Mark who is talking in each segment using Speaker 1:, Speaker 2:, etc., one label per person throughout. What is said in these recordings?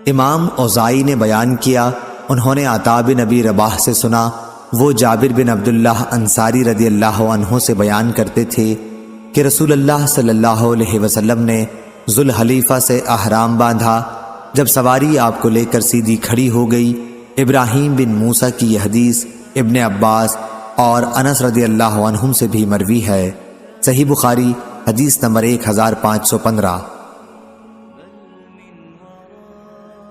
Speaker 1: امام اوزائی نے بیان کیا، انہوں نے عطا بن ابی رباح سے سنا، وہ جابر بن عبداللہ انصاری رضی اللہ عنہ سے بیان کرتے تھے کہ رسول اللہ صلی اللہ علیہ وسلم نے ذوالحلیفہ سے احرام باندھا۔ جب سواری آپ کو لے کر سیدھی کھڑی ہو گئی۔ ابراہیم بن موسیٰ کی یہ حدیث ابن عباس اور انس رضی اللہ عنہم سے بھی مروی ہے۔ صحیح بخاری حدیث نمبر 1515۔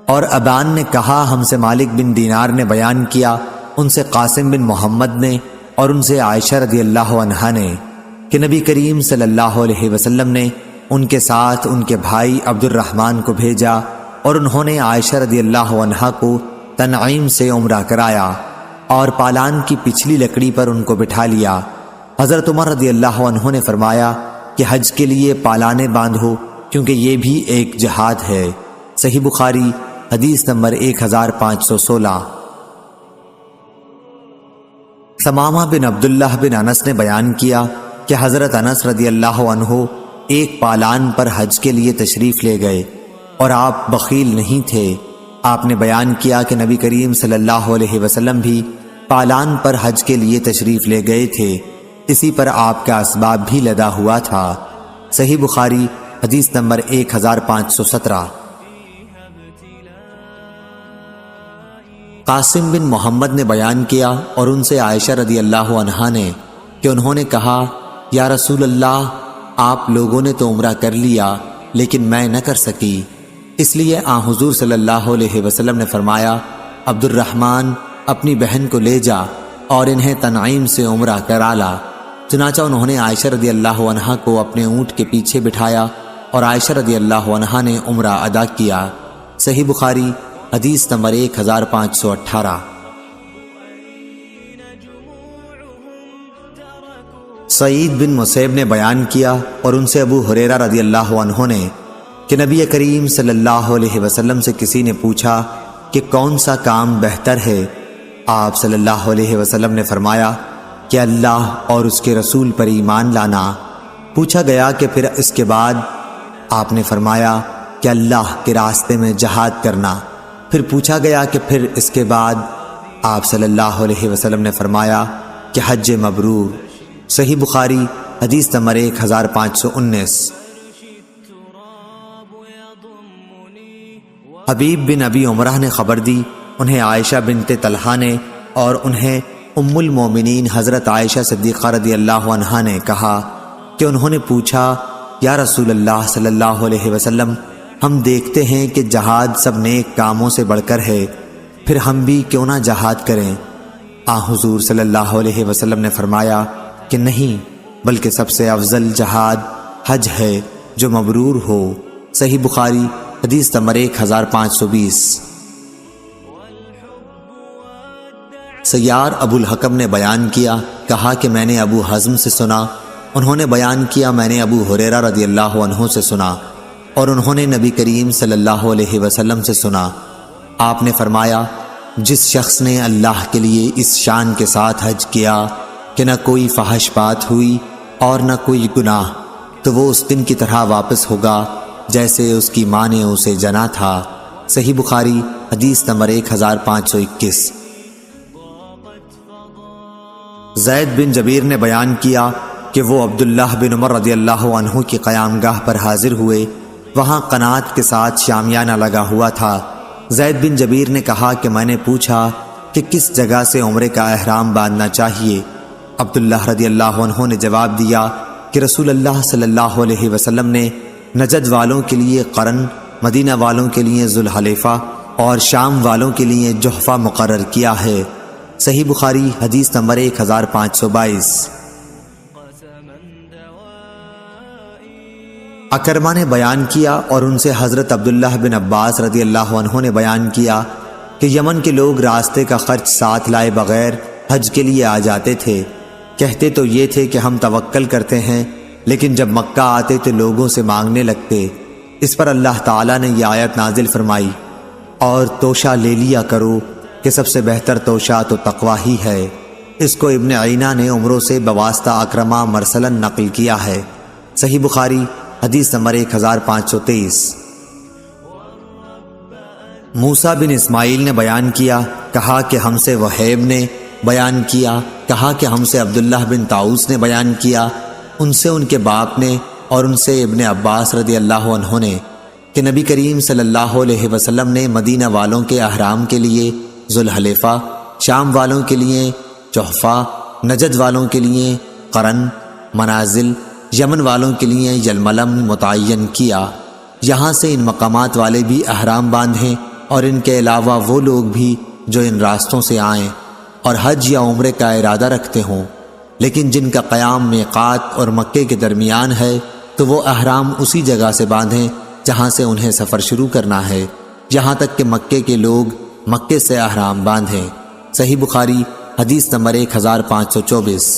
Speaker 1: اور ابان نے کہا، ہم سے مالک بن دینار نے بیان کیا، ان سے قاسم بن محمد نے اور ان سے عائشہ رضی اللہ عنہا نے کہ نبی کریم صلی اللہ علیہ وسلم نے ان کے ساتھ ان کے بھائی عبد الرحمن کو بھیجا اور انہوں نے عائشہ رضی اللہ عنہا کو تنعیم سے عمرہ کرایا اور پالان کی پچھلی لکڑی پر ان کو بٹھا لیا۔ حضرت عمر رضی اللہ عنہ نے فرمایا کہ حج کے لیے پالانے باندھو، کیونکہ یہ بھی ایک جہاد ہے۔ صحیح بخاری حدیث نمبر 1516۔ ثمامہ بن عبداللہ بن انس نے بیان کیا کہ حضرت انس رضی اللہ عنہ ایک پالان پر حج کے لیے تشریف لے گئے اور آپ بخیل نہیں تھے۔ آپ نے بیان کیا کہ نبی کریم صلی اللہ علیہ وسلم بھی پالان پر حج کے لیے تشریف لے گئے تھے، اسی پر آپ کا اسباب بھی لدا ہوا تھا۔ صحیح بخاری حدیث نمبر 1517۔ قاسم بن محمد نے بیان کیا اور ان سے عائشہ رضی اللہ عنہا نے کہ انہوں نے کہا، یا رسول اللہ، آپ لوگوں نے تو عمرہ کر لیا لیکن میں نہ کر سکی، اس لیے حضور صلی اللہ علیہ وسلم نے فرمایا، عبد الرحمن اپنی بہن کو لے جا اور انہیں تنعیم سے عمرہ کرا لا۔ چنانچہ انہوں نے عائشہ رضی اللہ عنہا کو اپنے اونٹ کے پیچھے بٹھایا اور عائشہ رضی اللہ عنہا نے عمرہ ادا کیا۔ صحیح بخاری حدیث نمبر 1518۔ سعید بن مسیب نے بیان کیا اور ان سے ابو ہریرہ رضی اللہ عنہ نے کہ نبی کریم صلی اللہ علیہ وسلم سے کسی نے پوچھا کہ کون سا کام بہتر ہے؟ آپ صلی اللہ علیہ وسلم نے فرمایا کہ اللہ اور اس کے رسول پر ایمان لانا۔ پوچھا گیا کہ پھر اس کے بعد؟ آپ نے فرمایا کہ اللہ کے راستے میں جہاد کرنا۔ پھر پوچھا گیا کہ پھر اس کے بعد؟ آپ صلی اللہ علیہ وسلم نے فرمایا کہ حج مبرور۔ صحیح بخاری حدیث نمبر 1519۔ حبیب بن ابی عمرہ نے خبر دی، انہیں عائشہ بنت طلحہ نے اور انہیں ام المومنین حضرت عائشہ صدیقہ رضی اللہ عنہا نے کہا کہ انہوں نے پوچھا، یا رسول اللہ صلی اللہ علیہ وسلم، ہم دیکھتے ہیں کہ جہاد سب نیک کاموں سے بڑھ کر ہے، پھر ہم بھی کیوں نہ جہاد کریں؟ حضور صلی اللہ علیہ وسلم نے فرمایا کہ نہیں، بلکہ سب سے افضل جہاد حج ہے جو مبرور ہو۔ صحیح بخاری حدیث نمبر 1520۔ سیار ابو الحکم نے بیان کیا، کہا کہ میں نے ابو حزم سے سنا، انہوں نے بیان کیا میں نے ابو ہریرہ رضی اللہ عنہ سے سنا اور انہوں نے نبی کریم صلی اللہ علیہ وسلم سے سنا۔ آپ نے فرمایا، جس شخص نے اللہ کے لیے اس شان کے ساتھ حج کیا کہ نہ کوئی فحش بات ہوئی اور نہ کوئی گناہ، تو وہ اس دن کی طرح واپس ہوگا جیسے اس کی ماں نے اسے جنا تھا۔ صحیح بخاری حدیث نمبر 1521۔ زید بن جبیر نے بیان کیا کہ وہ عبداللہ بن عمر رضی اللہ عنہ کی قیام گاہ پر حاضر ہوئے، وہاں قنات کے ساتھ شامیانہ لگا ہوا تھا۔ زید بن جبیر نے کہا کہ میں نے پوچھا کہ کس جگہ سے عمرے کا احرام باندھنا چاہیے؟ عبداللہ رضی اللہ عنہ نے جواب دیا کہ رسول اللہ صلی اللہ علیہ وسلم نے نجد والوں کے لیے قرن، مدینہ والوں کے لیے ذوالحلیفہ اور شام والوں کے لیے جحفہ مقرر کیا ہے۔ صحیح بخاری حدیث نمبر 1522۔ اکرمہ نے بیان کیا اور ان سے حضرت عبداللہ بن عباس رضی اللہ عنہ نے بیان کیا کہ یمن کے لوگ راستے کا خرچ ساتھ لائے بغیر حج کے لیے آ جاتے تھے۔ کہتے تو یہ تھے کہ ہم توکل کرتے ہیں، لیکن جب مکہ آتے تو لوگوں سے مانگنے لگتے۔ اس پر اللہ تعالیٰ نے یہ آیت نازل فرمائی، اور توشہ لے لیا کرو کہ سب سے بہتر توشہ تو تقویٰ ہی ہے۔ اس کو ابن عینہ نے عمروں سے بواسطہ اکرمہ مرسلن نقل کیا ہے۔ صحیح بخاری حدیث نمبر 1523۔ موسیٰ بن اسماعیل نے بیان کیا، کہا کہ ہم سے وہیب نے بیان کیا، کہا کہ ہم سے عبداللہ بن طاؤس نے بیان کیا، ان سے ان کے باپ نے اور ان سے ابن عباس رضی اللہ عنہ نے کہ نبی کریم صلی اللہ علیہ وسلم نے مدینہ والوں کے احرام کے لیے ذوالحلیفہ، شام والوں کے لیے جحفہ، نجد والوں کے لیے قرن، منازل، یمن والوں کے لیے یلملم متعین کیا۔ یہاں سے ان مقامات والے بھی احرام باندھیں اور ان کے علاوہ وہ لوگ بھی جو ان راستوں سے آئیں اور حج یا عمرے کا ارادہ رکھتے ہوں، لیکن جن کا قیام میقات اور مکے کے درمیان ہے تو وہ احرام اسی جگہ سے باندھیں جہاں سے انہیں سفر شروع کرنا ہے، یہاں تک کہ مکے کے لوگ مکے سے احرام باندھیں۔ صحیح بخاری حدیث نمبر 1524۔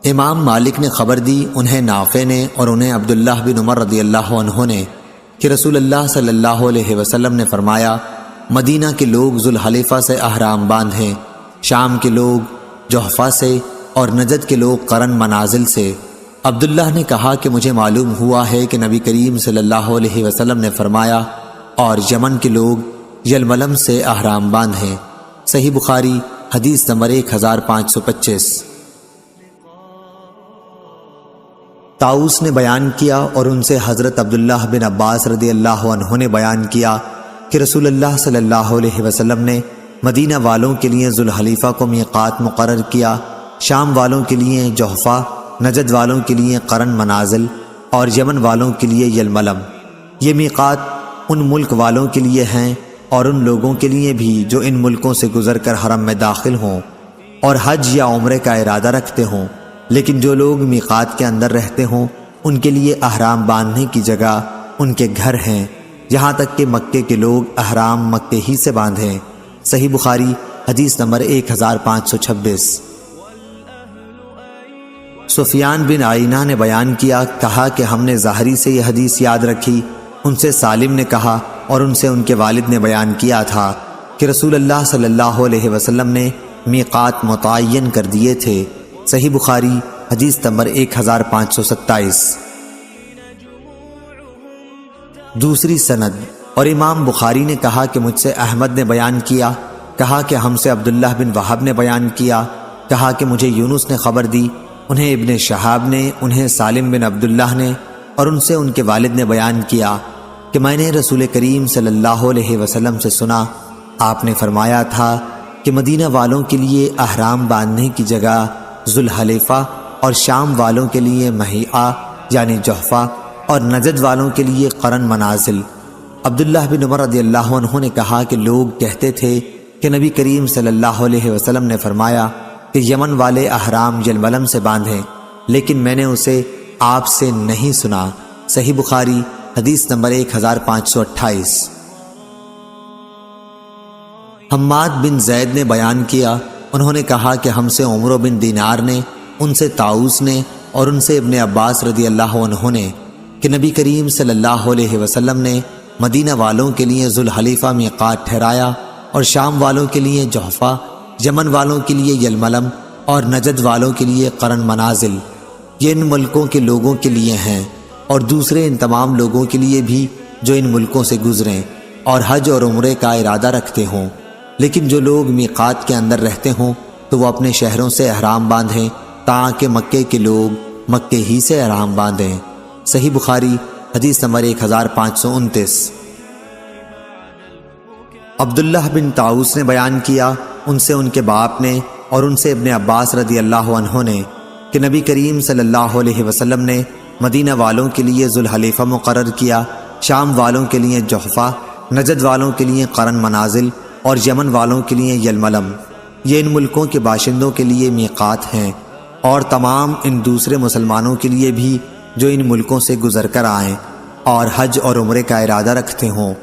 Speaker 1: امام مالک نے خبر دی، انہیں نافع نے اور انہیں عبداللہ بن عمر رضی اللہ عنہ نے کہ رسول اللہ صلی اللہ علیہ وسلم نے فرمایا، مدینہ کے لوگ ذوالحلیفہ سے احرام باندھیں، شام کے لوگ جحفہ سے اور نجد کے لوگ قرن منازل سے۔ عبداللہ نے کہا کہ مجھے معلوم ہوا ہے کہ نبی کریم صلی اللہ علیہ وسلم نے فرمایا، اور یمن کے لوگ یلملم سے احرام باندھیں۔ صحیح بخاری حدیث نمبر 1525۔ طاؤس نے بیان کیا اور ان سے حضرت عبداللہ بن عباس رضی اللہ عنہ نے بیان کیا کہ رسول اللہ صلی اللہ علیہ وسلم نے مدینہ والوں کے لیے ذوالحلیفہ کو میقات مقرر کیا، شام والوں کے لیے جحفہ، نجد والوں کے لیے قرن منازل اور یمن والوں کے لیے یلملم۔ یہ میقات ان ملک والوں کے لیے ہیں اور ان لوگوں کے لیے بھی جو ان ملکوں سے گزر کر حرم میں داخل ہوں اور حج یا عمرے کا ارادہ رکھتے ہوں، لیکن جو لوگ میقات کے اندر رہتے ہوں ان کے لیے احرام باندھنے کی جگہ ان کے گھر ہیں، یہاں تک کہ مکے کے لوگ احرام مکے ہی سے باندھیں۔ صحیح بخاری حدیث نمبر 1526۔ سفیان بن عینہ نے بیان کیا، کہا کہ ہم نے ظاہری سے یہ حدیث یاد رکھی، ان سے سالم نے کہا اور ان سے ان کے والد نے بیان کیا تھا کہ رسول اللہ صلی اللہ علیہ وسلم نے میقات متعین کر دیے تھے۔ صحیح بخاری حدیث نمبر 1527۔ دوسری سند، اور امام بخاری نے کہا کہ مجھ سے احمد نے بیان کیا، کہا کہ ہم سے عبداللہ بن وہب نے بیان کیا، کہا کہ مجھے یونس نے خبر دی، انہیں ابن شہاب نے، انہیں سالم بن عبداللہ نے اور ان سے ان کے والد نے بیان کیا کہ میں نے رسول کریم صلی اللہ علیہ وسلم سے سنا، آپ نے فرمایا تھا کہ مدینہ والوں کے لیے احرام باندھنے کی جگہ ذوالحلیفہ اور شام والوں کے لیے مہیعہ یعنی جحفہ اور نجد والوں کے لیے قرن منازل۔ عبداللہ بن عمر رضی اللہ عنہ نے کہا کہ لوگ کہتے تھے کہ نبی کریم صلی اللہ علیہ وسلم نے فرمایا کہ یمن والے احرام یلملم سے باندھیں، لیکن میں نے اسے آپ سے نہیں سنا۔ صحیح بخاری حدیث نمبر 1528۔ حماد بن زید نے بیان کیا، انہوں نے کہا کہ ہم سے عمرو بن دینار نے، ان سے طاؤس نے اور ان سے ابن عباس رضی اللہ عنہ نے کہ نبی کریم صلی اللہ علیہ وسلم نے مدینہ والوں کے لیے ذوالحلیفہ میقات ٹھہرایا اور شام والوں کے لیے جحفہ، یمن والوں کے لیے یلملم اور نجد والوں کے لیے قرن منازل۔ یہ ان ملکوں کے لوگوں کے لیے ہیں اور دوسرے ان تمام لوگوں کے لیے بھی جو ان ملکوں سے گزریں اور حج اور عمرے کا ارادہ رکھتے ہوں، لیکن جو لوگ میقات کے اندر رہتے ہوں تو وہ اپنے شہروں سے احرام باندھیں تاکہ مکے کے لوگ مکے ہی سے احرام باندھیں۔ صحیح بخاری حدیث نمبر 1529۔ عبداللہ بن طاؤس نے بیان کیا، ان سے ان کے باپ نے اور ان سے ابن عباس رضی اللہ عنہ نے کہ نبی کریم صلی اللہ علیہ وسلم نے مدینہ والوں کے لیے ذوالحلیفہ مقرر کیا، شام والوں کے لیے جحفہ، نجد والوں کے لیے قرن منازل اور یمن والوں کے لیے یلملم۔ یہ ان ملکوں کے باشندوں کے لیے میقات ہیں اور تمام ان دوسرے مسلمانوں کے لیے بھی جو ان ملکوں سے گزر کر آئیں اور حج اور عمرے کا ارادہ رکھتے ہوں،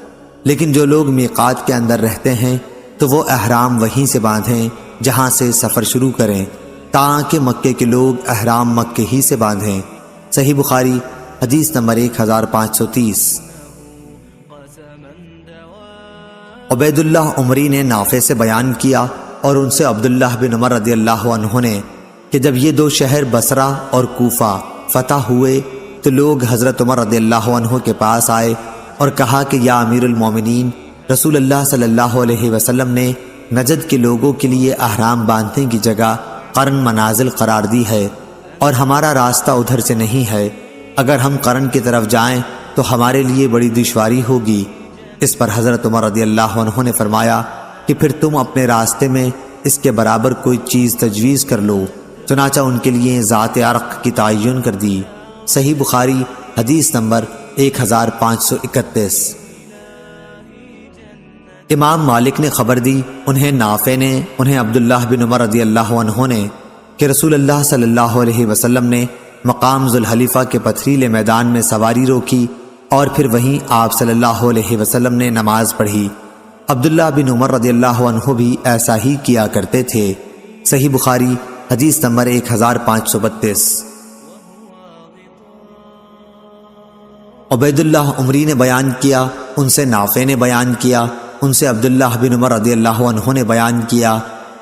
Speaker 1: لیکن جو لوگ میقات کے اندر رہتے ہیں تو وہ احرام وہیں سے باندھیں جہاں سے سفر شروع کریں تاکہ مکے کے لوگ احرام مکے ہی سے باندھیں۔ صحیح بخاری حدیث نمبر 1530۔ عبید اللہ عمری نے نافع سے بیان کیا اور ان سے عبداللہ بن عمر رضی اللہ عنہ نے کہ جب یہ دو شہر بصرہ اور کوفہ فتح ہوئے تو لوگ حضرت عمر رضی اللہ عنہ کے پاس آئے اور کہا کہ یا امیر المومنین، رسول اللہ صلی اللہ علیہ وسلم نے نجد کے لوگوں کے لیے احرام باندھنے کی جگہ قرن منازل قرار دی ہے اور ہمارا راستہ ادھر سے نہیں ہے، اگر ہم قرن کی طرف جائیں تو ہمارے لیے بڑی دشواری ہوگی۔ اس پر حضرت عمر رضی اللہ عنہ نے فرمایا کہ پھر تم اپنے راستے میں اس کے برابر کوئی چیز تجویز کر لو، چنانچہ ان کے لیے ذات عرق کی تعین کر دی۔ صحیح بخاری حدیث نمبر 1531۔ امام مالک نے خبر دی، انہیں نافع نے، انہیں عبداللہ بن عمر رضی اللہ عنہ نے، کہ رسول اللہ صلی اللہ علیہ وسلم نے مقام ذوالحلیفہ کے پتھریلے میدان میں سواری روکی اور پھر وہیں آپ صلی اللہ علیہ وسلم نے نماز پڑھی۔ عبداللہ بن عمر رضی اللہ عنہ بھی ایسا ہی کیا کرتے تھے۔ صحیح بخاری حدیث نمبر 1532۔ عبید اللہ عمری نے بیان کیا، ان سے نافع نے بیان کیا، ان سے عبداللہ بن عمر رضی اللہ عنہ نے بیان کیا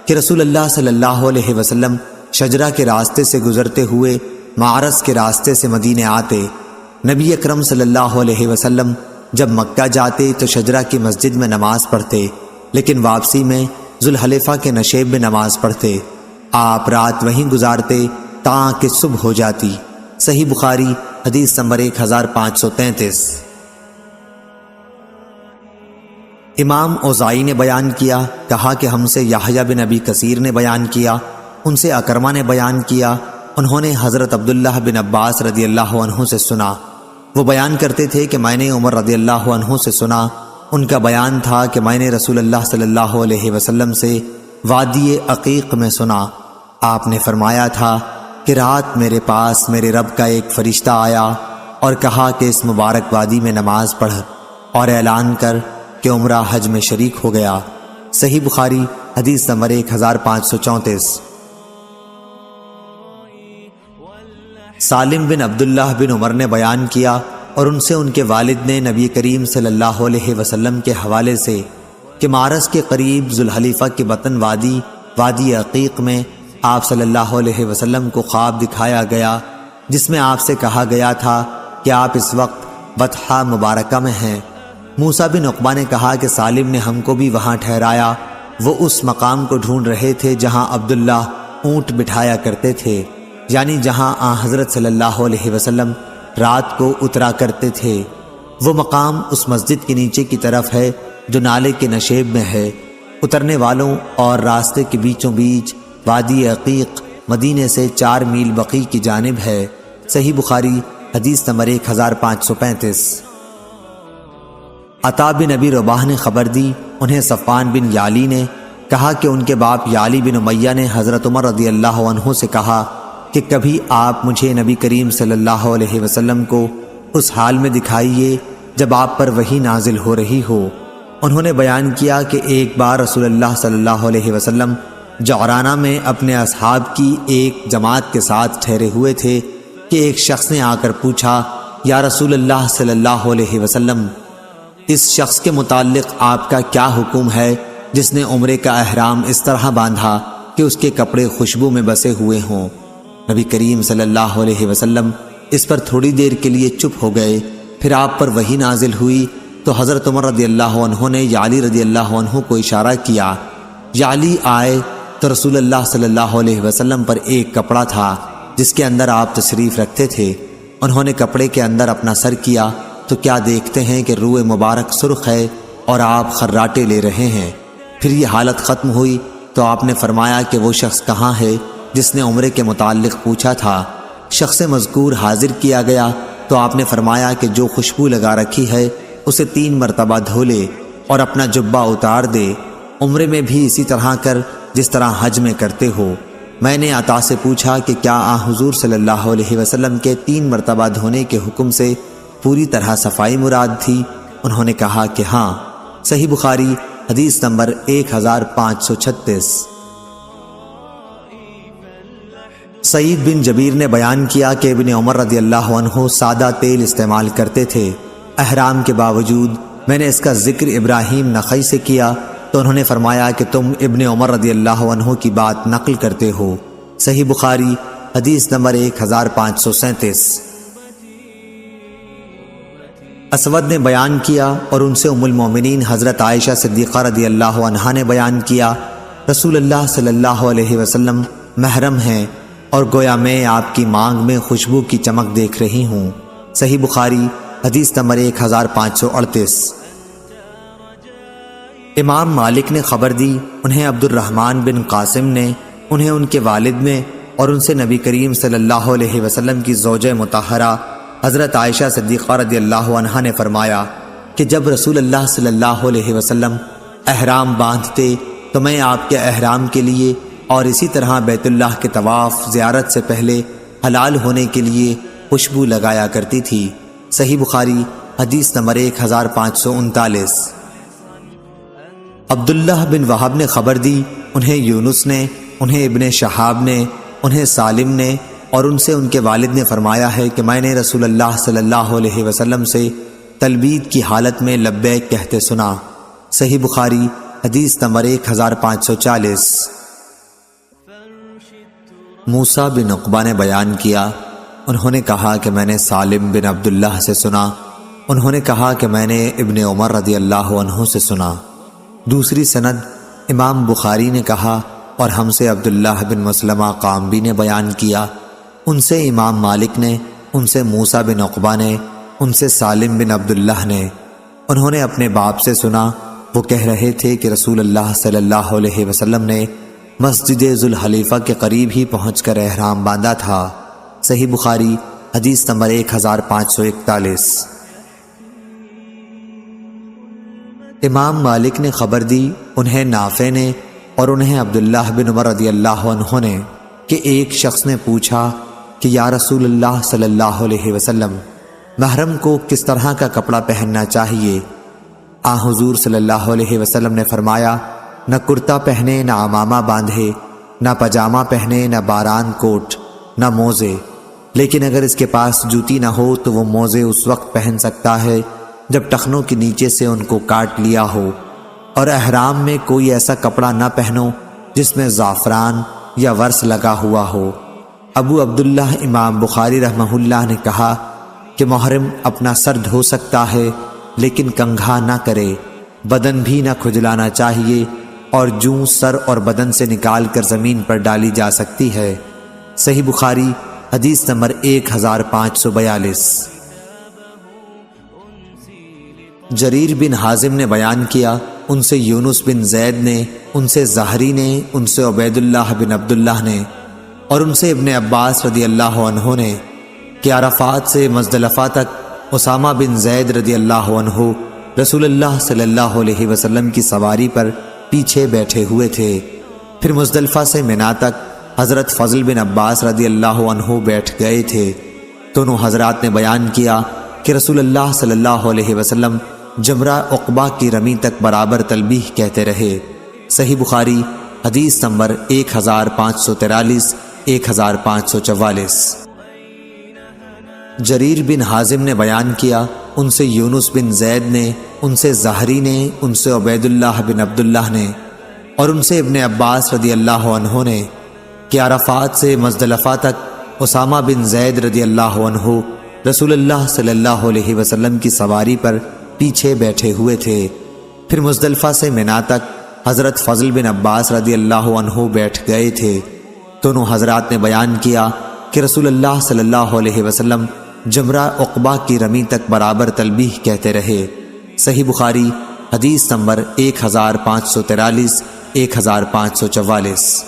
Speaker 1: کہ رسول اللہ صلی اللہ علیہ وسلم شجرہ کے راستے سے گزرتے ہوئے معرض کے راستے سے مدینے آتے۔ نبی اکرم صلی اللہ علیہ وسلم جب مکہ جاتے تو شجرہ کی مسجد میں نماز پڑھتے، لیکن واپسی میں ذوالحلیفہ کے نشیب میں نماز پڑھتے۔ آپ رات وہیں گزارتے تاکہ صبح ہو جاتی۔ صحیح بخاری حدیث نمبر 1533۔ امام اوزائی نے بیان کیا، کہا کہ ہم سے یحییٰ بن ابی کثیر نے بیان کیا، ان سے اکرمہ نے بیان کیا، انہوں نے حضرت عبداللہ بن عباس رضی اللہ عنہ سے سنا، وہ بیان کرتے تھے کہ میں نے عمر رضی اللہ عنہ سے سنا، ان کا بیان تھا کہ میں نے رسول اللہ صلی اللہ علیہ وسلم سے وادی عقیق میں سنا، آپ نے فرمایا تھا کہ رات میرے پاس میرے رب کا ایک فرشتہ آیا اور کہا کہ اس مبارک وادی میں نماز پڑھ اور اعلان کر کہ عمرہ حج میں شریک ہو گیا۔ صحیح بخاری حدیث نمبر 1534۔ سالم بن عبداللہ بن عمر نے بیان کیا اور ان سے ان کے والد نے نبی کریم صلی اللہ علیہ وسلم کے حوالے سے کہ معرض کے قریب ذوالحلیفہ کے بطن وادی عقیق میں آپ صلی اللہ علیہ وسلم کو خواب دکھایا گیا، جس میں آپ سے کہا گیا تھا کہ آپ اس وقت بطحہ مبارکہ میں ہیں۔ موسیٰ بن عقبہ نے کہا کہ سالم نے ہم کو بھی وہاں ٹھہرایا، وہ اس مقام کو ڈھونڈ رہے تھے جہاں عبداللہ اونٹ بٹھایا کرتے تھے، یعنی جہاں حضرت صلی اللہ علیہ وسلم رات کو اترا کرتے تھے۔ وہ مقام اس مسجد کے نیچے کی طرف ہے جو نالے کے نشیب میں ہے۔ اترنے والوں اور راستے کے بیچوں بیچ وادی عقیق مدینے سے 4 میل بقیع کی جانب ہے۔ صحیح بخاری حدیث نمبر 1535۔ عطا بن ابی رباح نے خبر دی، انہیں صفوان بن یالی نے کہا کہ ان کے باپ یالی بن امیہ نے حضرت عمر رضی اللہ عنہ سے کہا کہ کبھی آپ مجھے نبی کریم صلی اللہ علیہ وسلم کو اس حال میں دکھائیے جب آپ پر وحی نازل ہو رہی ہو۔ انہوں نے بیان کیا کہ ایک بار رسول اللہ صلی اللہ علیہ وسلم جعرانہ میں اپنے اصحاب کی ایک جماعت کے ساتھ ٹھہرے ہوئے تھے کہ ایک شخص نے آ کر پوچھا، یا رسول اللہ صلی اللہ علیہ وسلم، اس شخص کے متعلق آپ کا کیا حکم ہے جس نے عمرے کا احرام اس طرح باندھا کہ اس کے کپڑے خوشبو میں بسے ہوئے ہوں؟ نبی کریم صلی اللہ علیہ وسلم اس پر تھوڑی دیر کے لیے چپ ہو گئے، پھر آپ پر وحی نازل ہوئی تو حضرت عمر رضی اللہ عنہ نے یعلی رضی اللہ عنہ کو اشارہ کیا۔ یعلی آئے تو رسول اللہ صلی اللہ علیہ وسلم پر ایک کپڑا تھا جس کے اندر آپ تشریف رکھتے تھے۔ انہوں نے کپڑے کے اندر اپنا سر کیا تو کیا دیکھتے ہیں کہ روح مبارک سرخ ہے اور آپ خراٹے لے رہے ہیں۔ پھر یہ حالت ختم ہوئی تو آپ نے فرمایا کہ وہ شخص کہاں ہے جس نے عمرے کے متعلق پوچھا تھا؟ شخص مذکور حاضر کیا گیا تو آپ نے فرمایا کہ جو خوشبو لگا رکھی ہے اسے 3 مرتبہ دھو لے اور اپنا جبہ اتار دے، عمرے میں بھی اسی طرح کر جس طرح حج میں کرتے ہو۔ میں نے عطا سے پوچھا کہ کیا حضور صلی اللہ علیہ وسلم کے 3 مرتبہ دھونے کے حکم سے پوری طرح صفائی مراد تھی؟ انہوں نے کہا کہ ہاں۔ صحیح بخاری حدیث نمبر 1536۔ سعید بن جبیر نے بیان کیا کہ ابن عمر رضی اللہ عنہ سادہ تیل استعمال کرتے تھے احرام کے باوجود۔ میں نے اس کا ذکر ابراہیم نخعی سے کیا تو انہوں نے فرمایا کہ تم ابن عمر رضی اللہ عنہ کی بات نقل کرتے ہو۔ صحیح بخاری حدیث نمبر 1537۔ اسود نے بیان کیا اور ان سے ام المومنین حضرت عائشہ صدیقہ رضی اللہ عنہا نے بیان کیا، رسول اللہ صلی اللہ علیہ وسلم محرم ہیں اور گویا میں آپ کی مانگ میں خوشبو کی چمک دیکھ رہی ہوں۔ صحیح بخاری حدیث نمبر 1538۔ امام مالک نے خبر دی، انہیں عبد الرحمن بن قاسم نے، انہیں ان کے والد میں اور ان سے نبی کریم صلی اللہ علیہ وسلم کی زوجہ مطہرہ حضرت عائشہ صدیقہ رضی اللہ عنہا نے فرمایا کہ جب رسول اللہ صلی اللہ علیہ وسلم احرام باندھتے تو میں آپ کے احرام کے لیے اور اسی طرح بیت اللہ کے طواف زیارت سے پہلے حلال ہونے کے لیے خوشبو لگایا کرتی تھی۔ صحیح بخاری حدیث نمبر 1539۔ عبداللہ بن وہب نے خبر دی، انہیں یونس نے، انہیں ابن شہاب نے، انہیں سالم نے اور ان سے ان کے والد نے فرمایا ہے کہ میں نے رسول اللہ صلی اللہ علیہ وسلم سے تلبید کی حالت میں لبیک کہتے سنا۔ صحیح بخاری حدیث نمبر 1540۔ موسیٰ بن عقبہ نے بیان کیا، انہوں نے کہا کہ میں نے سالم بن عبداللہ سے سنا، انہوں نے کہا کہ میں نے ابن عمر رضی اللہ عنہ سے سنا۔ دوسری سند امام بخاری نے کہا اور ہم سے عبداللہ بن مسلمہ قامبی نے بیان کیا، ان سے امام مالک نے، ان سے موسیٰ بن عقبہ نے، ان سے سالم بن عبداللہ نے، انہوں نے اپنے باپ سے سنا، وہ کہہ رہے تھے کہ رسول اللہ صلی اللہ علیہ وسلم نے مسجد ذوالحلیفہ کے قریب ہی پہنچ کر احرام باندھا تھا۔ صحیح بخاری حدیث نمبر 1541۔ امام مالک نے خبر دی، انہیں نافع نے اور انہیں عبداللہ بن عمر رضی اللہ عنہ نے کہ ایک شخص نے پوچھا کہ یا رسول اللہ صلی اللہ علیہ وسلم، محرم کو کس طرح کا کپڑا پہننا چاہیے؟ حضور صلی اللہ علیہ وسلم نے فرمایا، نہ کرتا پہنے، نہ عمامہ باندھے، نہ پاجامہ پہنے، نہ باران کوٹ، نہ موزے، لیکن اگر اس کے پاس جوتی نہ ہو تو وہ موزے اس وقت پہن سکتا ہے جب ٹخنوں کے نیچے سے ان کو کاٹ لیا ہو، اور احرام میں کوئی ایسا کپڑا نہ پہنو جس میں زعفران یا ورس لگا ہوا ہو۔ ابو عبداللہ امام بخاری رحمہ اللہ نے کہا کہ محرم اپنا سر دھو سکتا ہے لیکن کنگھا نہ کرے، بدن بھی نہ کھجلانا چاہیے، اور جوں سر اور بدن سے نکال کر زمین پر ڈالی جا سکتی ہے۔ صحیح بخاری حدیث نمبر 1542۔ جریر بن حازم نے بیان کیا، ان سے یونس بن زید نے، ان سے زہری نے، ان سے عبید اللہ بن عبداللہ نے اور ان سے ابن عباس رضی اللہ عنہ نے کہ عرفات سے مزدلفہ تک اسامہ بن زید رضی اللہ عنہ رسول اللہ صلی اللہ علیہ وسلم کی سواری پر پیچھے بیٹھے ہوئے تھے، پھر مزدلفہ سے منا تک حضرت فضل بن عباس رضی اللہ عنہ بیٹھ گئے تھے۔ دونوں حضرات نے بیان کیا کہ رسول اللہ صلی اللہ علیہ وسلم جمرہ عقبہ کی رمی تک برابر تلبیح کہتے رہے۔ صحیح بخاری حدیث نمبر 1543 1544۔ جریر بن حازم نے بیان کیا، ان سے یونس بن زید نے، ان سے زہری نے، ان سے عبید اللہ بن عبداللہ نے اور ان سے ابن عباس رضی اللہ عنہ نے کہ عرفات سے مزدلفہ تک اسامہ بن زید رضی اللہ عنہ رسول اللہ صلی اللہ علیہ وسلم کی سواری پر پیچھے بیٹھے ہوئے تھے، پھر مزدلفہ سے منا تک حضرت فضل بن عباس رضی اللہ عنہ بیٹھ گئے تھے۔ دونوں حضرات نے بیان کیا کہ رسول اللہ صلی اللہ علیہ وسلم جمرہ عقبہ کی رمی تک برابر تلبیح کہتے رہے۔ صحیح بخاری حدیث نمبر 1543 1544۔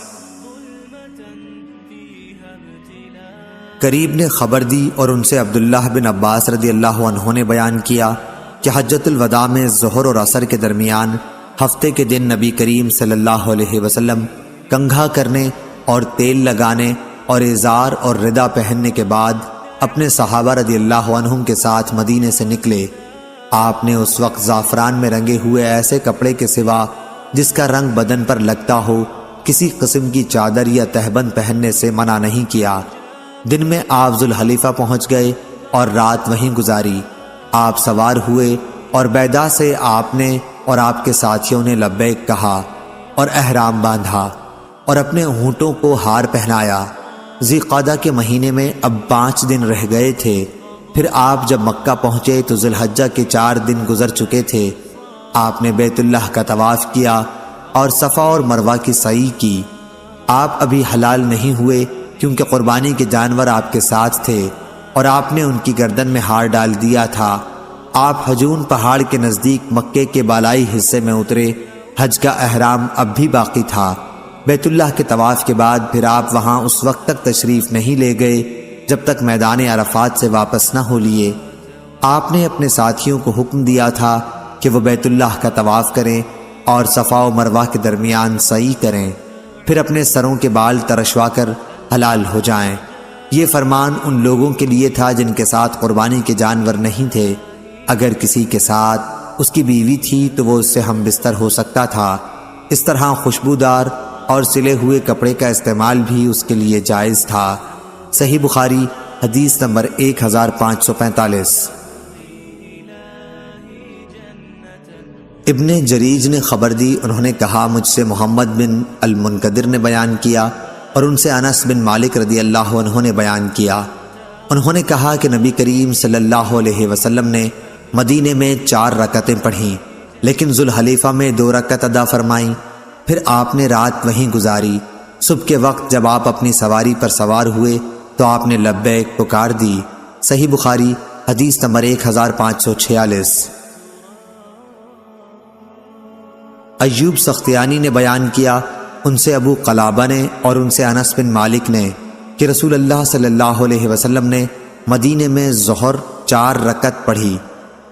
Speaker 1: قریب نے خبر دی اور ان سے عبداللہ بن عباس رضی اللہ عنہ نے بیان کیا کہ حجۃ الوداع میں ظہر اور عصر کے درمیان ہفتے کے دن نبی کریم صلی اللہ علیہ وسلم کنگھا کرنے اور تیل لگانے اور ازار اور رداء پہننے کے بعد اپنے صحابہ رضی اللہ عنہم کے ساتھ مدینے سے نکلے۔ آپ نے اس وقت زعفران میں رنگے ہوئے ایسے کپڑے کے سوا جس کا رنگ بدن پر لگتا ہو کسی قسم کی چادر یا تہبند پہننے سے منع نہیں کیا۔ دن میں آپ ذوالحلیفہ پہنچ گئے اور رات وہیں گزاری۔ آپ سوار ہوئے اور بیدا سے آپ نے اور آپ کے ساتھیوں نے لبیک کہا اور احرام باندھا اور اپنے ہونٹوں کو ہار پہنایا۔ ذی قعدہ کے مہینے میں اب 5 دن رہ گئے تھے۔ پھر آپ جب مکہ پہنچے تو ذی الحجہ کے 4 دن گزر چکے تھے۔ آپ نے بیت اللہ کا طواف کیا اور صفا اور مروہ کی سعی کی۔ آپ ابھی حلال نہیں ہوئے کیونکہ قربانی کے جانور آپ کے ساتھ تھے اور آپ نے ان کی گردن میں ہار ڈال دیا تھا۔ آپ حجون پہاڑ کے نزدیک مکے کے بالائی حصے میں اترے۔ حج کا احرام اب بھی باقی تھا۔ بیت اللہ کے طواف کے بعد پھر آپ وہاں اس وقت تک تشریف نہیں لے گئے جب تک میدان عرفات سے واپس نہ ہو لیے۔ آپ نے اپنے ساتھیوں کو حکم دیا تھا کہ وہ بیت اللہ کا طواف کریں اور صفا و مروہ کے درمیان سعی کریں، پھر اپنے سروں کے بال ترشوا کر حلال ہو جائیں۔ یہ فرمان ان لوگوں کے لیے تھا جن کے ساتھ قربانی کے جانور نہیں تھے۔ اگر کسی کے ساتھ اس کی بیوی تھی تو وہ اس سے ہم بستر ہو سکتا تھا۔ اس طرح خوشبودار اور سلے ہوئے کپڑے کا استعمال بھی اس کے لیے جائز تھا۔ صحیح بخاری حدیث نمبر 1545۔ ابن جریج نے خبر دی، انہوں نے کہا مجھ سے محمد بن المنکدر نے بیان کیا اور ان سے انس بن مالک رضی اللہ عنہ نے بیان کیا۔ انہوں نے کہا کہ نبی کریم صلی اللہ علیہ وسلم نے مدینے میں 4 رکعتیں پڑھیں، لیکن ذوالحلیفہ میں 2 رکعت ادا فرمائیں۔ پھر آپ نے رات وہیں گزاری۔ صبح کے وقت جب آپ اپنی سواری پر سوار ہوئے تو آپ نے لبیک پکار دی۔ صحیح بخاری حدیث نمبر 1546۔ ایوب سختیانی نے بیان کیا، ان سے ابو قلابہ نے اور ان سے انس بن مالک نے کہ رسول اللہ صلی اللہ علیہ وسلم نے مدینے میں ظہر 4 رکعت پڑھی،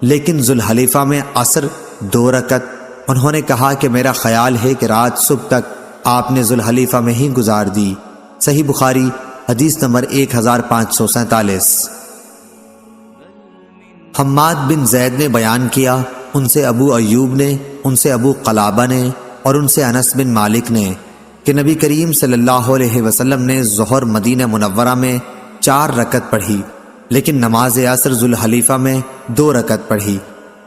Speaker 1: لیکن ذوالحلیفہ میں عصر 2 رکعت۔ انہوں نے کہا کہ میرا خیال ہے کہ رات صبح تک آپ نے ذوالحلیفہ میں ہی گزار دی۔ صحیح بخاری حدیث نمبر 1547۔ حماد بن زید نے بیان کیا، ان سے ابو ایوب نے، ان سے ابو قلابہ نے اور ان سے انس بن مالک نے کہ نبی کریم صلی اللہ علیہ وسلم نے ظہر مدینہ منورہ میں 4 رکعت پڑھی، لیکن نماز عصر ذوالحلیفہ میں 2 رکعت پڑھی۔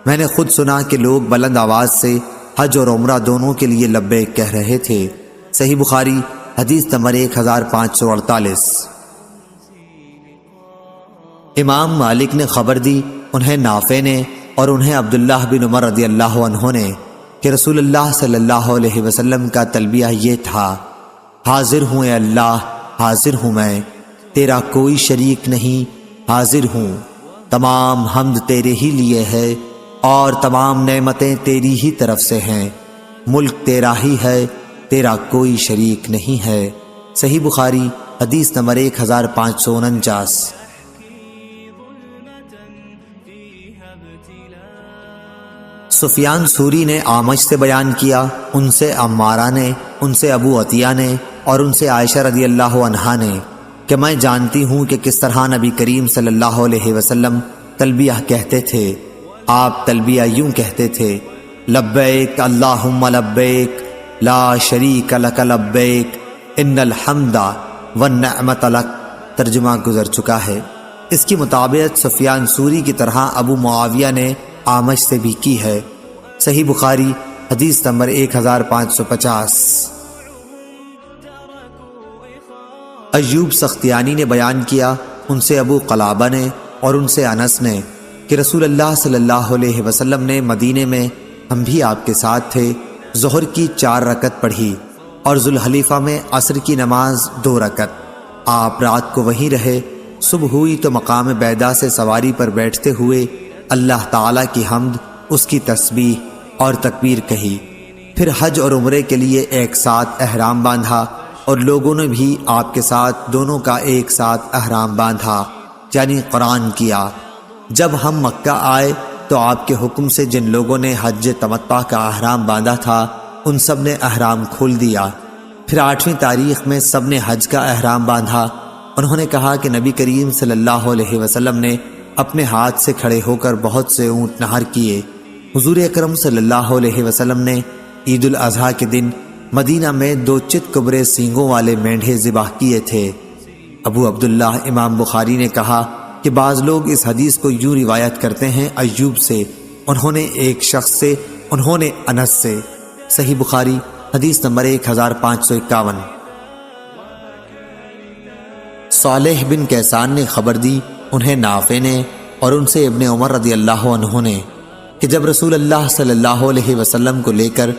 Speaker 1: میں نے خود سنا کہ لوگ بلند آواز سے حج اور عمرہ دونوں کے لیے لبیک کہہ رہے تھے۔ صحیح بخاری حدیث نمبر 1548۔ امام مالک نے خبر دی، انہیں نافع نے اور انہیں عبداللہ بن عمر رضی اللہ عنہ نے کہ رسول اللہ صلی اللہ علیہ وسلم کا تلبیہ یہ تھا، حاضر ہوں اے اللہ، حاضر ہوں میں، تیرا کوئی شریک نہیں، حاضر ہوں، تمام حمد تیرے ہی لیے ہے اور تمام نعمتیں تیری ہی طرف سے ہیں، ملک تیرا ہی ہے، تیرا کوئی شریک نہیں ہے۔ صحیح بخاری حدیث نمبر 1549۔ سفیان ثوری نے اعمش سے بیان کیا، ان سے عمارہ نے، ان سے ابو عطیہ نے اور ان سے عائشہ رضی اللہ عنہا نے کہ میں جانتی ہوں کہ کس طرح نبی کریم صلی اللہ علیہ وسلم تلبیہ کہتے تھے۔ آپ تلبیہ یوں کہتے تھے، لبیک اللہم لبیک لا شریک لک لبیک ان الحمد والنعمت لک۔ ترجمہ گزر چکا ہے۔ اس کی مطابقت سفیان ثوری کی طرح ابو معاویہ نے اعمش سے بھی کی ہے۔ صحیح بخاری حدیث نمبر 1550۔ ایوب سختیانی نے بیان کیا، ان سے ابو قلابہ نے اور ان سے انس نے کہ رسول اللہ صلی اللہ علیہ وسلم نے مدینے میں، ہم بھی آپ کے ساتھ تھے، ظہر کی 4 رکعت پڑھی اور ذوالحلیفہ میں عصر کی نماز 2 رکعت۔ آپ رات کو وہیں رہے۔ صبح ہوئی تو مقام بیدا سے سواری پر بیٹھتے ہوئے اللہ تعالیٰ کی حمد، اس کی تسبیح اور تکبیر کہی، پھر حج اور عمرے کے لیے ایک ساتھ احرام باندھا اور لوگوں نے بھی آپ کے ساتھ دونوں کا ایک ساتھ احرام باندھا، یعنی قرآن کیا۔ جب ہم مکہ آئے تو آپ کے حکم سے جن لوگوں نے حج تمتع کا احرام باندھا تھا ان سب نے احرام کھول دیا۔ پھر 8ویں تاریخ میں سب نے حج کا احرام باندھا۔ انہوں نے کہا کہ نبی کریم صلی اللہ علیہ وسلم نے اپنے ہاتھ سے کھڑے ہو کر بہت سے اونٹ نہر کیے۔ حضور اکرم صلی اللہ علیہ وسلم نے عید الاضحیٰ کے دن مدینہ میں 2 چت کبرے سینگوں والے مینڈھے ذبح کیے تھے۔ ابو عبداللہ امام بخاری نے کہا کہ بعض لوگ اس حدیث کو یوں روایت کرتے ہیں ایوب سے، انہوں نے ایک شخص سے، انہوں نے انس سے۔ صحیح بخاری حدیث نمبر 1551۔ صالح بن کیسان نے خبر دی، انہیں نافع نے اور ان سے ابن عمر رضی اللہ عنہ نے کہ جب رسول اللہ صلی اللہ علیہ وسلم کو لے کر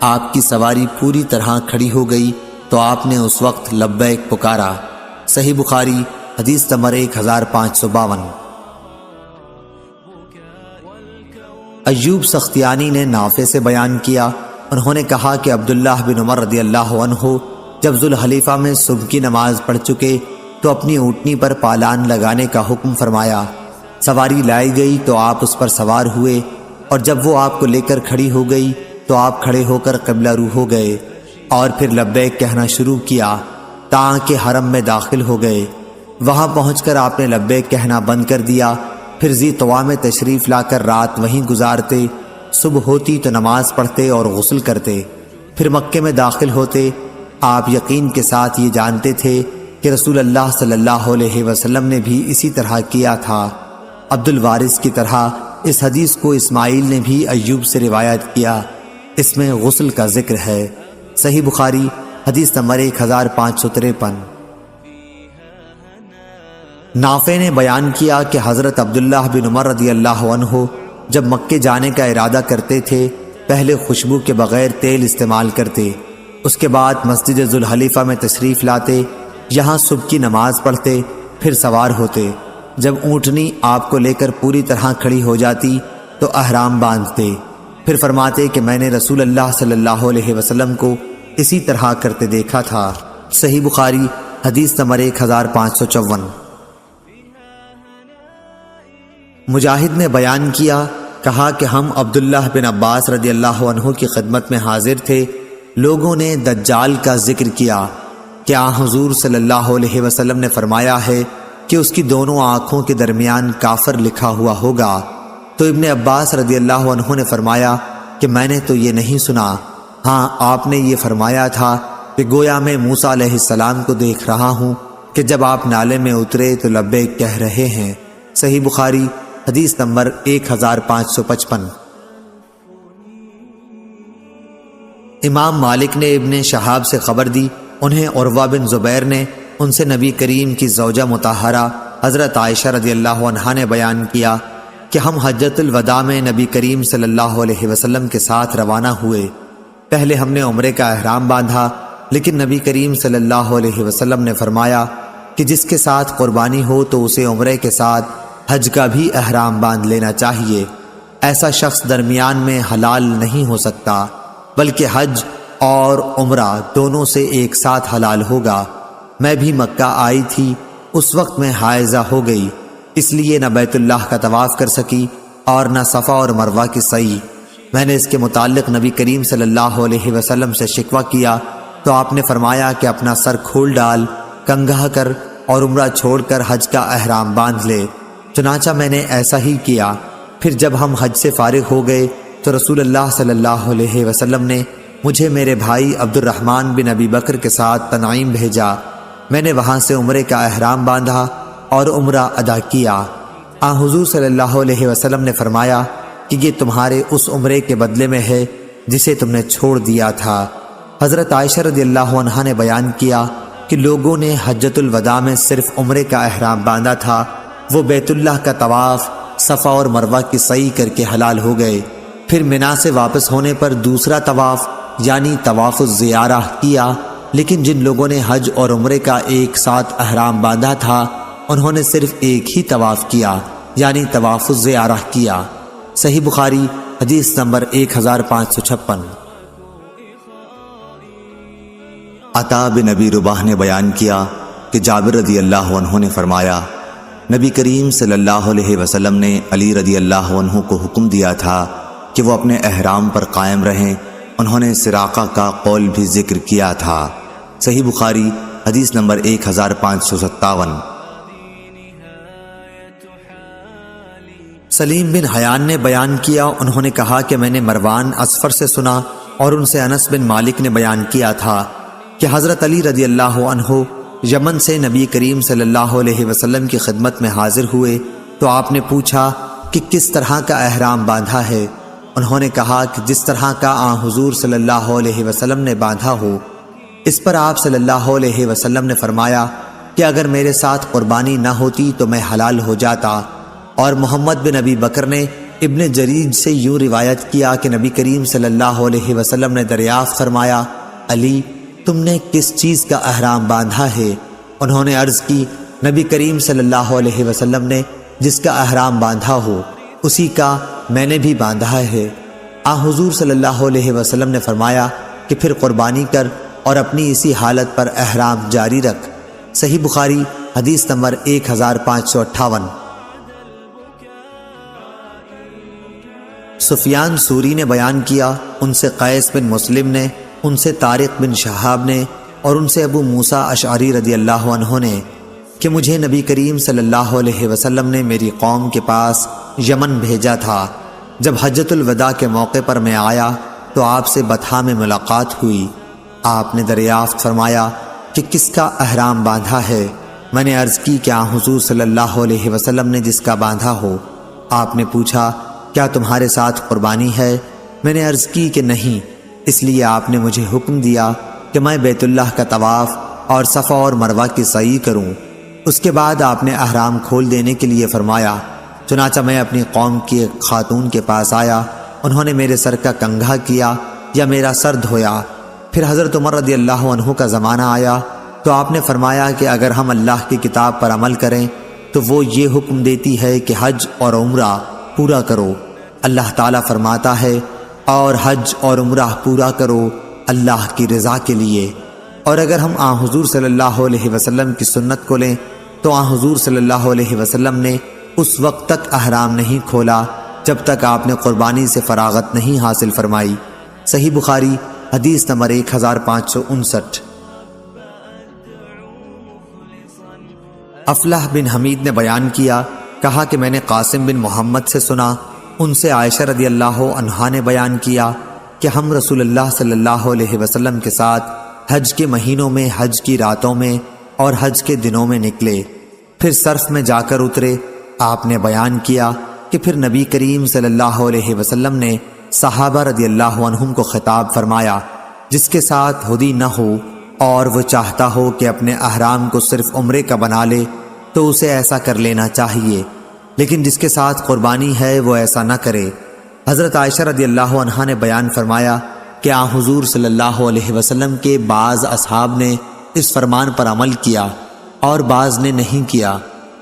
Speaker 1: آپ کی سواری پوری طرح کھڑی ہو گئی تو آپ نے اس وقت لبیک پکارا۔ صحیح بخاری حدیث نمبر 1552۔ ایوب سختیانی نے نافع سے بیان کیا، انہوں نے کہا کہ عبداللہ بن عمر رضی اللہ عنہ جب ذوالحلیفہ میں صبح کی نماز پڑھ چکے تو اپنی اونٹنی پر پالان لگانے کا حکم فرمایا۔ سواری لائی گئی تو آپ اس پر سوار ہوئے، اور جب وہ آپ کو لے کر کھڑی ہو گئی تو آپ کھڑے ہو کر قبلہ رو ہو گئے اور پھر لبیک کہنا شروع کیا تاکہ حرم میں داخل ہو گئے۔ وہاں پہنچ کر آپ نے لبیک کہنا بند کر دیا، پھر ذی طویٰ میں تشریف لا کر رات وہیں گزارتے، صبح ہوتی تو نماز پڑھتے اور غسل کرتے، پھر مکے میں داخل ہوتے۔ آپ یقین کے ساتھ یہ جانتے تھے کہ رسول اللہ صلی اللہ علیہ وسلم نے بھی اسی طرح کیا تھا۔ عبد الوارث کی طرح اس حدیث کو اسماعیل نے بھی ایوب سے روایت کیا، اس میں غسل کا ذکر ہے۔ صحیح بخاری حدیث نمبر 1553۔ نافع نے بیان کیا کہ حضرت عبداللہ بن عمر رضی اللہ عنہ جب مکے جانے کا ارادہ کرتے تھے پہلے خوشبو کے بغیر تیل استعمال کرتے، اس کے بعد مسجد ذوالحلیفہ میں تشریف لاتے، یہاں صبح کی نماز پڑھتے، پھر سوار ہوتے۔ جب اونٹنی آپ کو لے کر پوری طرح کھڑی ہو جاتی تو احرام باندھتے، پھر فرماتے کہ میں نے رسول اللہ صلی اللہ علیہ وسلم کو اسی طرح کرتے دیکھا تھا۔ صحیح بخاری حدیث نمبر 1554۔ مجاہد نے بیان کیا، کہا کہ ہم عبداللہ بن عباس رضی اللہ عنہ کی خدمت میں حاضر تھے، لوگوں نے دجال کا ذکر کیا کہ حضور صلی اللہ علیہ وسلم نے فرمایا ہے کہ اس کی دونوں آنکھوں کے درمیان کافر لکھا ہوا ہوگا، تو ابن عباس رضی اللہ عنہ نے فرمایا کہ میں نے تو یہ نہیں سنا، ہاں آپ نے یہ فرمایا تھا کہ گویا میں موسیٰ علیہ السلام کو دیکھ رہا ہوں کہ جب آپ نالے میں اترے تو لبیک کہہ رہے ہیں۔ صحیح بخاری حدیث نمبر 1555۔ امام مالک نے ابن شہاب سے خبر دی، انہیں عروہ بن زبیر نے ان سے نبی کریم کی زوجہ مطہرہ حضرت عائشہ رضی اللہ عنہا نے بیان کیا کہ ہم حجۃ الوداع میں نبی کریم صلی اللہ علیہ وسلم کے ساتھ روانہ ہوئے۔ پہلے ہم نے عمرے کا احرام باندھا، لیکن نبی کریم صلی اللہ علیہ وسلم نے فرمایا کہ جس کے ساتھ قربانی ہو تو اسے عمرے کے ساتھ حج کا بھی احرام باندھ لینا چاہیے۔ ایسا شخص درمیان میں حلال نہیں ہو سکتا، بلکہ حج اور عمرہ دونوں سے ایک ساتھ حلال ہوگا۔ میں بھی مکہ آئی تھی، اس وقت میں حائضہ ہو گئی، اس لیے نہ بیت اللہ کا طواف کر سکی اور نہ صفا اور مروہ کی سعی۔ میں نے اس کے متعلق نبی کریم صلی اللہ علیہ وسلم سے شکوہ کیا تو آپ نے فرمایا کہ اپنا سر کھول ڈال، کنگھا کر اور عمرہ چھوڑ کر حج کا احرام باندھ لے۔ چنانچہ میں نے ایسا ہی کیا۔ پھر جب ہم حج سے فارغ ہو گئے تو رسول اللہ صلی اللہ علیہ وسلم نے مجھے میرے بھائی عبد الرحمن بن ابی بکر کے ساتھ تنعیم بھیجا۔ میں نے وہاں سے عمرے کا احرام باندھا اور عمرہ ادا کیا۔ حضور صلی اللہ علیہ وسلم نے فرمایا کہ یہ تمہارے اس عمرے کے بدلے میں ہے جسے تم نے چھوڑ دیا تھا۔ حضرت عائشہ رضی اللہ عنہا نے بیان کیا کہ لوگوں نے حجۃ الوداع میں صرف عمرے کا احرام باندھا تھا، وہ بیت اللہ کا طواف، صفا اور مروہ کی سعی کر کے حلال ہو گئے۔ پھر منا سے واپس ہونے پر دوسرا طواف یعنی طواف الزیارہ کیا، لیکن جن لوگوں نے حج اور عمرے کا ایک ساتھ احرام باندھا تھا انہوں نے صرف ایک ہی طواف کیا یعنی طواف الزیارہ کیا۔ صحیح بخاری حدیث نمبر 1556۔ عطا بن ابی رباح نے بیان کیا کہ جابر رضی اللہ عنہ نے فرمایا نبی کریم صلی اللہ علیہ وسلم نے علی رضی اللہ عنہ کو حکم دیا تھا کہ وہ اپنے احرام پر قائم رہیں، انہوں نے سراقہ کا قول بھی ذکر کیا تھا۔ صحیح بخاری حدیث نمبر 1557۔ سلیم بن حیان نے بیان کیا، انہوں نے کہا کہ میں نے مروان اصفر سے سنا اور ان سے انس بن مالک نے بیان کیا تھا کہ حضرت علی رضی اللہ عنہ یمن سے نبی کریم صلی اللہ علیہ وسلم کی خدمت میں حاضر ہوئے تو آپ نے پوچھا کہ کس طرح کا احرام باندھا ہے؟ انہوں نے کہا کہ جس طرح کا حضور صلی اللہ علیہ وسلم نے باندھا ہو۔ اس پر آپ صلی اللہ علیہ وسلم نے فرمایا کہ اگر میرے ساتھ قربانی نہ ہوتی تو میں حلال ہو جاتا اور محمد بن ابی بکر نے ابن جریج سے یوں روایت کیا کہ نبی کریم صلی اللہ علیہ وسلم نے دریافت فرمایا، علی تم نے کس چیز کا احرام باندھا ہے؟ انہوں نے عرض کی، نبی کریم صلی اللہ علیہ وسلم نے جس کا احرام باندھا ہو اسی کا میں نے بھی باندھا ہے۔ حضور صلی اللہ علیہ وسلم نے فرمایا کہ پھر قربانی کر اور اپنی اسی حالت پر احرام جاری رکھ۔ صحیح بخاری حدیث نمبر 1558۔ سفیان سوری نے بیان کیا، ان سے قیس بن مسلم نے، ان سے طارق بن شہاب نے اور ان سے ابو موسیٰ اشعری رضی اللہ عنہ نے کہ مجھے نبی کریم صلی اللہ علیہ وسلم نے میری قوم کے پاس یمن بھیجا تھا۔ جب حجۃ الوداع کے موقع پر میں آیا تو آپ سے بطحا میں ملاقات ہوئی۔ آپ نے دریافت فرمایا کہ کس کا احرام باندھا ہے؟ میں نے عرض کی کہ حضور صلی اللہ علیہ وسلم نے جس کا باندھا ہو۔ آپ نے پوچھا، کیا تمہارے ساتھ قربانی ہے؟ میں نے عرض کی کہ نہیں، اس لیے آپ نے مجھے حکم دیا کہ میں بیت اللہ کا طواف اور صفا اور مروہ کی سعی کروں۔ اس کے بعد آپ نے احرام کھول دینے کے لیے فرمایا۔ چنانچہ میں اپنی قوم کی ایک خاتون کے پاس آیا، انہوں نے میرے سر کا کنگھا کیا یا میرا سر دھویا۔ پھر حضرت عمر رضی اللہ عنہ کا زمانہ آیا تو آپ نے فرمایا کہ اگر ہم اللہ کی کتاب پر عمل کریں تو وہ یہ حکم دیتی ہے کہ حج اور عمرہ پورا کرو۔ اللہ تعالیٰ فرماتا ہے، اور حج اور عمرہ پورا کرو اللہ کی رضا کے لیے۔ اور اگر ہم حضور صلی اللہ علیہ وسلم کی سنت کو لیں تو حضور صلی اللہ علیہ وسلم نے اس وقت تک احرام نہیں کھولا جب تک آپ نے قربانی سے فراغت نہیں حاصل فرمائی۔ صحیح بخاری حدیث نمبر 1559۔ افلح بن حمید نے بیان کیا، کہا کہ میں نے قاسم بن محمد سے سنا، ان سے عائشہ رضی اللہ عنہا نے بیان کیا کہ ہم رسول اللہ صلی اللہ علیہ وسلم کے ساتھ حج کے مہینوں میں، حج کی راتوں میں اور حج کے دنوں میں نکلے، پھر صرف میں جا کر اترے۔ آپ نے بیان کیا کہ پھر نبی کریم صلی اللہ علیہ وسلم نے صحابہ رضی اللہ عنہم کو خطاب فرمایا، جس کے ساتھ ہدی نہ ہو اور وہ چاہتا ہو کہ اپنے احرام کو صرف عمرے کا بنا لے تو اسے ایسا کر لینا چاہیے، لیکن جس کے ساتھ قربانی ہے وہ ایسا نہ کرے۔ حضرت عائشہ رضی اللہ عنہا نے بیان فرمایا کہ حضور صلی اللہ علیہ وسلم کے بعض اصحاب نے اس فرمان پر عمل کیا اور بعض نے نہیں کیا۔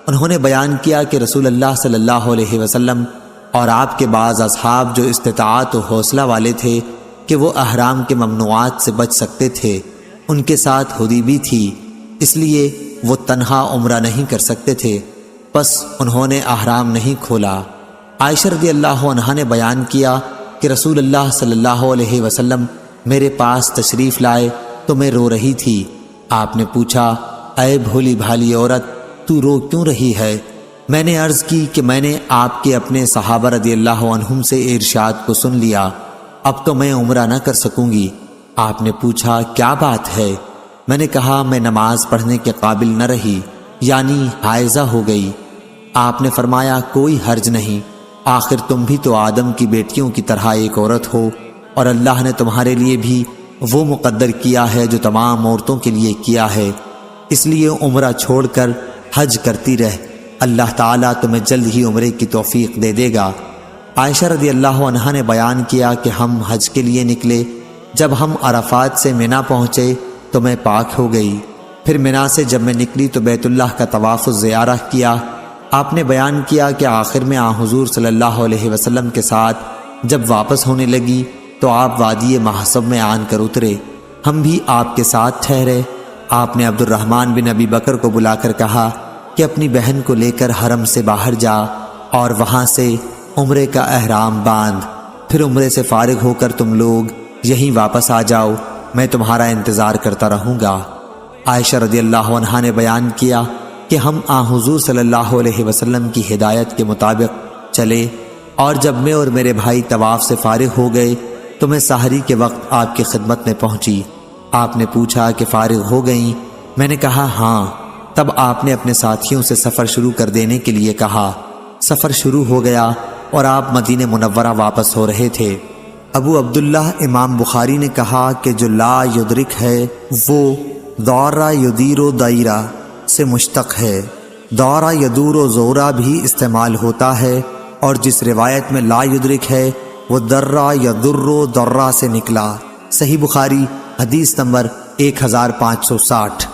Speaker 1: انہوں نے بیان کیا کہ رسول اللہ صلی اللہ علیہ وسلم اور آپ کے بعض اصحاب جو استطاعت و حوصلہ والے تھے کہ وہ احرام کے ممنوعات سے بچ سکتے تھے، ان کے ساتھ ہدی بھی تھی، اس لیے وہ تنہا عمرہ نہیں کر سکتے تھے، پس انہوں نے احرام نہیں کھولا۔ عائشہ رضی اللہ عنہا نے بیان کیا کہ رسول اللہ صلی اللہ علیہ وسلم میرے پاس تشریف لائے تو میں رو رہی تھی۔ آپ نے پوچھا، اے بھولی بھالی عورت، تو رو کیوں رہی ہے؟ میں نے عرض کی کہ میں نے آپ کے اپنے صحابہ رضی اللہ عنہم سے ارشاد کو سن لیا، اب تو میں عمرہ نہ کر سکوں گی۔ آپ نے پوچھا، کیا بات ہے؟ میں نے کہا، میں نماز پڑھنے کے قابل نہ رہی، یعنی حائضہ ہو گئی۔ آپ نے فرمایا، کوئی حرج نہیں، آخر تم بھی تو آدم کی بیٹیوں کی طرح ایک عورت ہو، اور اللہ نے تمہارے لیے بھی وہ مقدر کیا ہے جو تمام عورتوں کے لیے کیا ہے، اس لیے عمرہ چھوڑ کر حج کرتی رہ، اللہ تعالیٰ تمہیں جلد ہی عمرے کی توفیق دے دے گا۔ عائشہ رضی اللہ عنہا نے بیان کیا کہ ہم حج کے لیے نکلے، جب ہم عرفات سے منا پہنچے تو میں پاک ہو گئی، پھر منا سے جب میں نکلی تو بیت اللہ کا طواف الزیارہ کیا۔ آپ نے بیان کیا کہ آخر میں حضور صلی اللہ علیہ وسلم کے ساتھ جب واپس ہونے لگی تو آپ وادی محصب میں آن کر اترے، ہم بھی آپ کے ساتھ ٹھہرے۔ آپ نے عبد الرحمن بن ابی بکر کو بلا کر کہا کہ اپنی بہن کو لے کر حرم سے باہر جا اور وہاں سے عمرے کا احرام باندھ، پھر عمرے سے فارغ ہو کر تم لوگ یہیں واپس آ جاؤ، میں تمہارا انتظار کرتا رہوں گا۔ عائشہ رضی اللہ عنہا نے بیان کیا کہ ہم حضور صلی اللہ علیہ وسلم کی ہدایت کے مطابق چلے، اور جب میں اور میرے بھائی طواف سے فارغ ہو گئے تو میں سحری کے وقت آپ کی خدمت میں پہنچی۔ آپ نے پوچھا کہ فارغ ہو گئیں؟ میں نے کہا ہاں۔ تب آپ نے اپنے ساتھیوں سے سفر شروع کر دینے کے لیے کہا۔ سفر شروع ہو گیا اور آپ مدینہ منورہ واپس ہو رہے تھے۔ ابو عبداللہ امام بخاری نے کہا کہ جو لا یدرک ہے وہ دورہ یدیر و دائرہ سے مشتق ہے، دورہ یدور و زورہ بھی استعمال ہوتا ہے، اور جس روایت میں لا یدرک ہے وہ درہ یدر و درہ سے نکلا۔ صحیح بخاری حدیث نمبر 1560۔